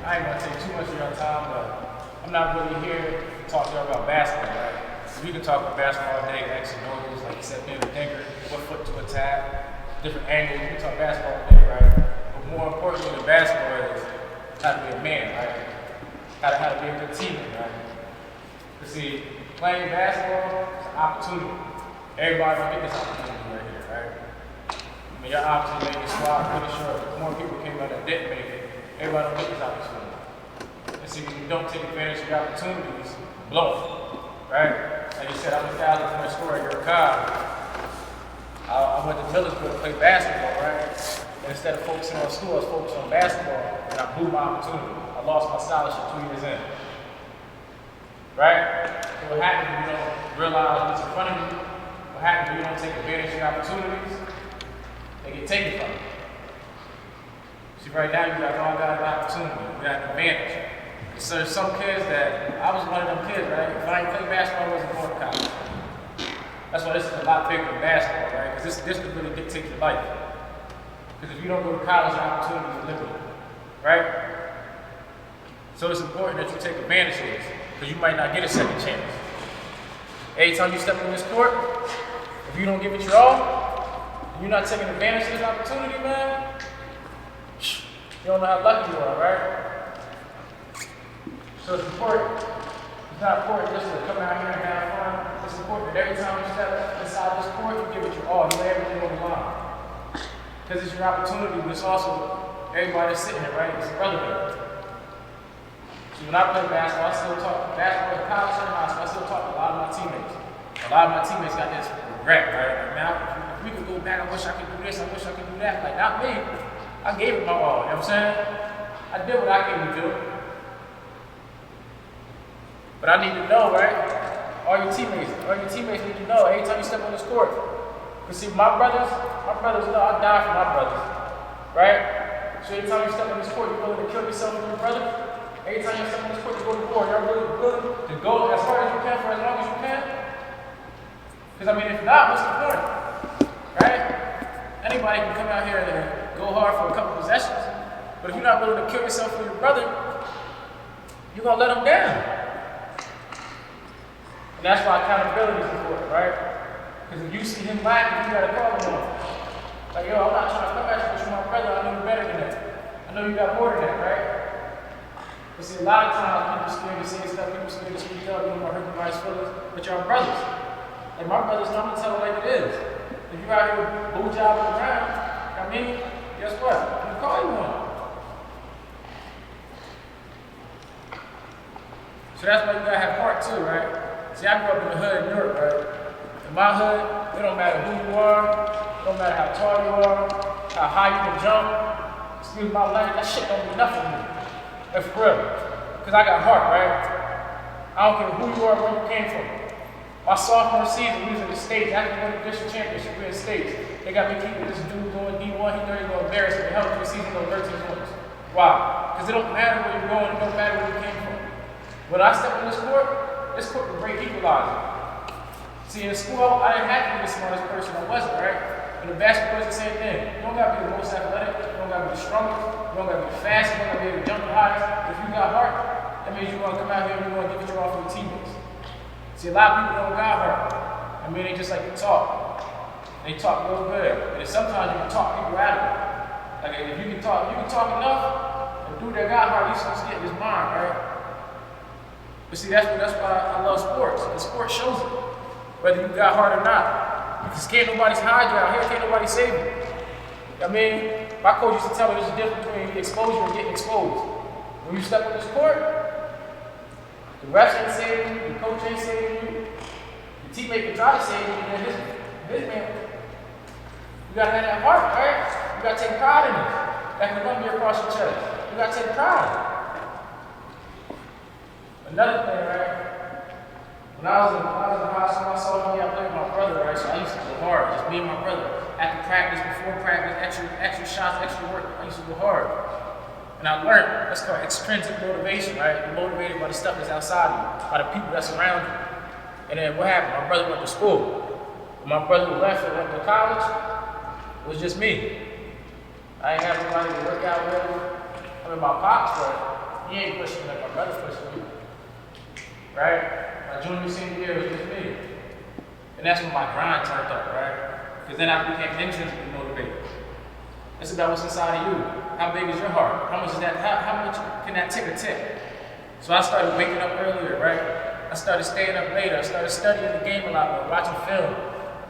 I ain't gonna take too much of your time, but I'm not really here to talk to you about basketball, right? We can talk about basketball all day, X and O's, like you said, being a thinker, what foot to attack, different angles. We can talk basketball all day, right? But more importantly than basketball is how to be a man, right? How to be a good teammate, right? You see, playing basketball is an opportunity. Everybody don't get this opportunity right here, right? I mean, your opportunity to make your squad, I'm pretty sure more people came out that didn't make it. Everybody don't get this opportunity. And see, when you don't take advantage of your opportunities, blow it, right? Like you said, I'm a 1,000-point scorer, you're a cop. I went to Millersburg to play basketball, right? And instead of focusing on school, I was focused on basketball, and I blew my opportunity. I lost my scholarship 2 years in. Right? So what happens when you don't realize what's in front of you? What happens when you don't take advantage of your opportunities? They get taken from you. See, right now you all got an opportunity, you got an advantage. So there's some kids that, I was one of them kids, right? If I didn't play basketball, I wasn't going to college. That's why this is a lot bigger than basketball, right? Because this could really dictate your life. Because if you don't go to college, your opportunities are limited, right? So it's important that you take advantage of this, because you might not get a second chance. Every time you step on this court, if you don't give it your all, and you're not taking advantage of this opportunity, man, you don't know how lucky you are, right? So it's important. It's not important just to come out here and have fun. It's important that every time you step inside this court, you give it your all. You lay everything on the line. Because it's your opportunity, but it's also everybody that's sitting there, right? It's relevant. So when I play basketball, I still talk basketball in college and high school. I still talk to a lot of my teammates. A lot of my teammates got this regret, right? Like, man, if we could go back, I wish I could do this, I wish I could do that. Like, not me. I gave it my all, you know what I'm saying? I did what I came to do. But I need to know, right? All your teammates need to know every time you step on this court. Because see, my brothers know I die for my brothers, right? So every time you step on this court, you're willing to kill yourself for your brother. Every time you step on this court, you go to war. You're really willing to go as hard as you can for as long as you can. Because I mean, if not, what's the point, right? Anybody can come out here and go hard for a couple possessions, but if you're not willing to kill yourself for your brother, you're gonna let him down. And that's why accountability is important, right? Because if you see him lacking, you gotta call him on. Like, yo, I'm not trying to come at you, but you're my brother, I know you're better than that. I know you got more than that, right? But see, a lot of times people scared to say stuff, people scared to speak up, you don't want to hurt anybody's feelings, but y'all brothers. And my brothers know I'm gonna tell it like it is. If you're out here blue jobbing around, I mean, guess what? I'm gonna call you one. So that's why you gotta have heart too, right? See, I grew up in the hood in Europe, right? In my hood, it don't matter who you are, it don't matter how tall you are, how high you can jump. Excuse my language, that shit don't mean nothing to me. That's for real. Because I got heart, right? I don't care who you are, where you came from. My sophomore season, we was in the States, after we won the district championship, we in the States. They got me keeping this dude going D1, he thought he was going to embarrass me. Hell, the season go 13 points. Why? Because it don't matter where you're going, it don't matter where you came from. When I step in this court was a great equalizer. See, in school, I didn't have to be the smartest person, I wasn't, right? In the basketball, it's the same thing. You don't got to be the most athletic, you don't got to be the strongest, you don't got to be the fastest, you don't got to be able to jump the highest. If you got heart, that means you're going to come out here and you're going to give it your all for your teammates. See, a lot of people don't got heart. I mean, they just like to talk. They talk real good. And sometimes you can talk people out of it. Like, if you can talk enough, a dude that got heart, he's supposed to get in his mind, right? But see, that's why I love sports. The sport shows it, whether you got heart or not. Because can't nobody hide you out here, can't nobody save you. I mean, my coach used to tell me there's a difference between exposure and getting exposed. When you step on this court, the refs ain't saving you, the coach ain't saving you, the teammate can try to save you, and then this man, you gotta have that heart, right? You gotta take pride in it. That can lump you across your chest. You gotta take pride. Another thing, right? When I was in high school, I saw me, I played with my brother, right? So I used to go hard, just me and my brother. After practice, before practice, extra shots, extra work, I used to go hard. And I learned, that's called extrinsic motivation, right? You're motivated by the stuff that's outside of you, by the people that's around you. And then what happened? My brother went to school. When my brother left and went to college, it was just me. I didn't have nobody to work out with. I mean, my pops, but He ain't pushing like my brother's pushing me. Right? My junior, senior year was just me. And that's when my grind turned up, right? Because then I became intrinsically motivated. It's about what's inside of you. How big is your heart? How much is that? How much can that tick a tick? So I started waking up earlier, right? I started staying up later. I started studying the game a lot more, watching film,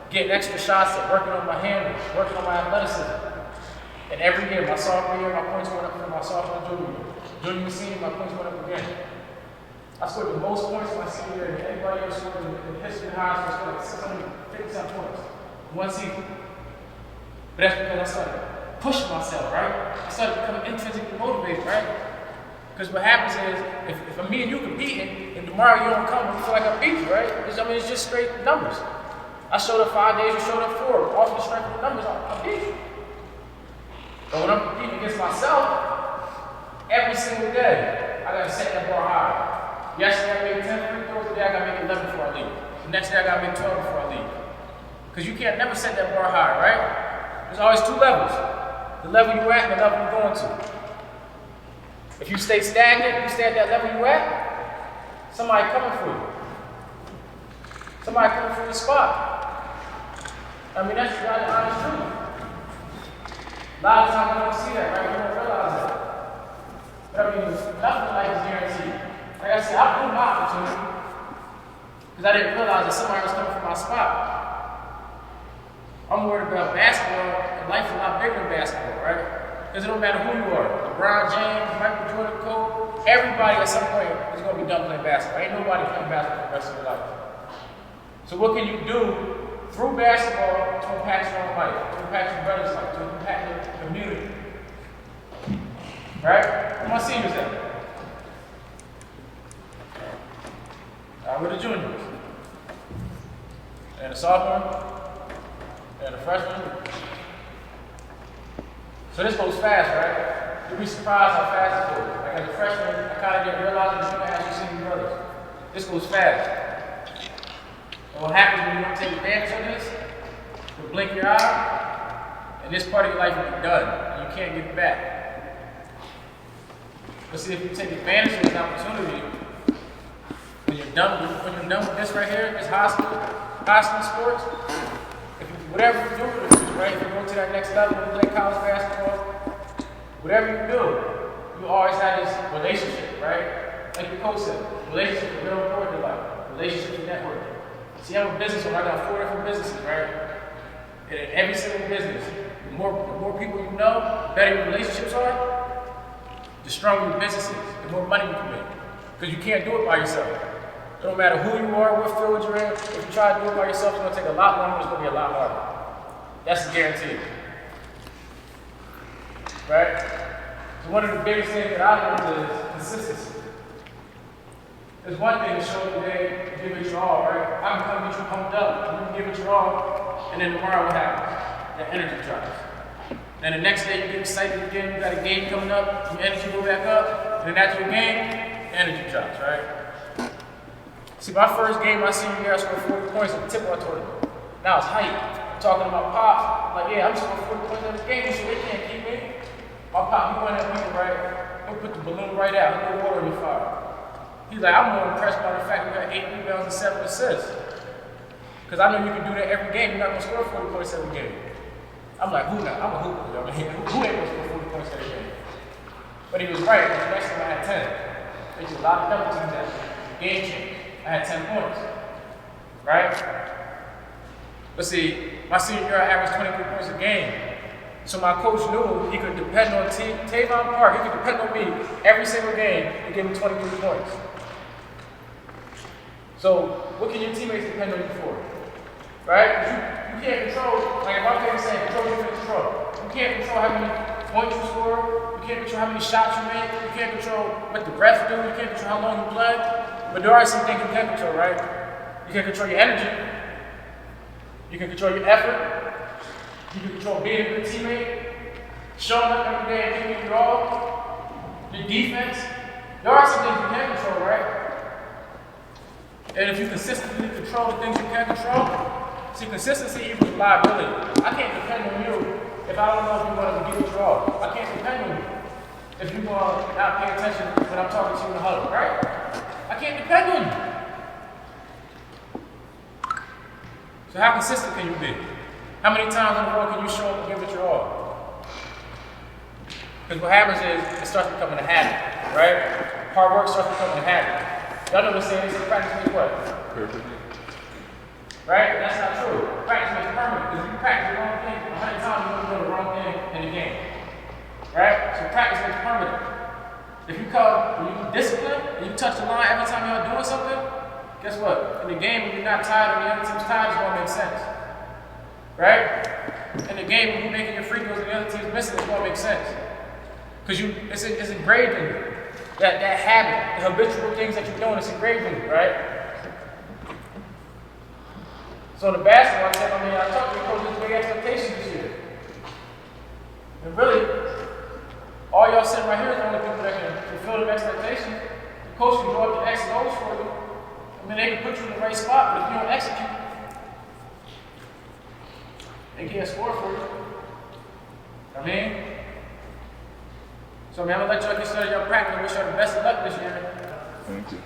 getting extra shots at working on my handles, working on my athleticism. And every year, my sophomore year, my points went up from my sophomore and junior year. Junior and senior, my points went up again. I scored the most points my senior year than anybody else scored in the history of high school. I scored like 650 points in one season. But that's because I started pushing myself, right? I started becoming intrinsically motivated, right? Because what happens is, if me and you competing, and tomorrow you don't come, you feel like I beat you, right? It's just straight numbers. I showed up 5 days, you showed up 4. Off the strength of the numbers, I beat you. But when I'm competing against myself, every single day, I gotta set that bar high. Yesterday I made 10 free throws, today I gotta make 11 before I leave. The next day I gotta make 12 before I leave. Because you can't never set that bar high, right? There's always 2 levels. The level you're at and the level you're going to. If you stay stagnant, you stay at that level you're at, somebody coming for you. Somebody coming for your spot. I mean, that's the honest truth. A lot of times you don't see that, right? You don't realize that. But I mean, nothing in life is guaranteed. Like I said, I blew my opportunity because I didn't realize that somebody was coming for my spot. I'm worried about basketball, and life is a lot bigger than basketball, right? Because it don't matter who you are. LeBron James, Michael Jordan, Kobe, everybody at some point is going to be done playing basketball. Ain't nobody playing basketball the rest of their life. So what can you do through basketball to impact your own life, to impact your brother's life, to impact your community? Right? Where my seniors at? Where the juniors? And the sophomore? And the freshman? So this goes fast, right? You'll be surprised how fast it goes. Like as a freshman, I kind of didn't realize that you're going to have your senior brothers. This goes fast. And what happens when you don't take advantage of this, you blink your eye, and this part of your life will be done, and you can't get it back. But see, if you take advantage of this opportunity, when you're done with this right here, this high school sports, whatever you do with it, right? If you go to that next level and play college basketball, whatever you do, you always have this relationship, right? Like your coach said, relationships are real important in life. Relationships and networking. See, I'm a business owner. I got 4 different businesses, right? And in every single business, the more people you know, the better your relationships are, the stronger your business is, the more money you can make. Because you can't do it by yourself. It don't matter who you are, what field you're in. If you try to do it by yourself, it's going to take a lot longer. It's going to be a lot harder. That's a guarantee. Right? So one of the biggest things that I learned is consistency. There's one thing to show today, give it your all, right? I can come get you pumped up, you can give it your all, and then tomorrow what happens? That energy drops. Then the next day you get excited again, you got a game coming up, your energy go back up, and then after the game, energy drops, right? See, my first game, my senior year, I scored 40 points in the tip-off tournament. Now it's hype. I'm talking to my pops, like, yeah, I'm scoring 40 points in this game, so they can't keep me. My pop, he went at me, right? He'll put the balloon right out, he'll put water in your fire. He's like, I'm more impressed by the fact you got 8 rebounds and 7 assists. Because I know you can do that every game. You're not going to score 40 points every game. I'm like, who not? I'm a hooper. I mean, who ain't going to score 40 points every game? But he was right. The next time I had 10. They did a lot of double teams that game change. I had 10 points. Right? But see, my senior year, I averaged 23 points a game. So my coach knew he could depend on Tavon Parker. He could depend on me every single game to give me 23 points. So, what can your teammates depend on you for? Right? You can't control, like my favorite saying, control your control. You can't control how many points you score. You can't control how many shots you make. You can't control what the refs do. You can't control how long you play. But there are some things you can control, right? You can control your energy. You can control your effort. You can control being a good teammate. Showing up every day and giving your all. Your defense. There are some things you can control, right? And if you consistently control the things you can control, see, consistency equals reliability. I can't depend on you if I don't know if you're going to give it your all. I can't depend on you. if you're going to not pay attention when I'm talking to you in the huddle, right? I can't depend on you. So how consistent can you be? How many times in a row can you show up and give it your all? Because what happens is it starts becoming a habit, right? Hard work starts becoming a habit. Y'all know what saying is practice makes what? Perfect. Right? That's not true. Practice makes permanent. Because if you practice the wrong thing 100 times, you're going to do the wrong thing in the game. Right? So practice makes permanent. If you come, when you discipline, and you touch the line every time you're doing something, guess what? In the game, when you're not tired and the other team's tired, it's going to make sense. Right? In the game, when you're making your free throws and the other team's missing, it's going to make sense. Because it's engraved in you. That habit, the habitual things that you're doing, it's engraved in you, right? So in the basketball team, I talked to the coach, there's big expectations this year. And really, all y'all sitting right here is the only people that can fulfill them expectations. The coach can go up to X and O's for you. I mean, they can put you in the right spot, but if you don't execute, they can't score for you. I mean, so I'm gonna let y'all get started your practice and wish y'all the best of luck this year. Thank you.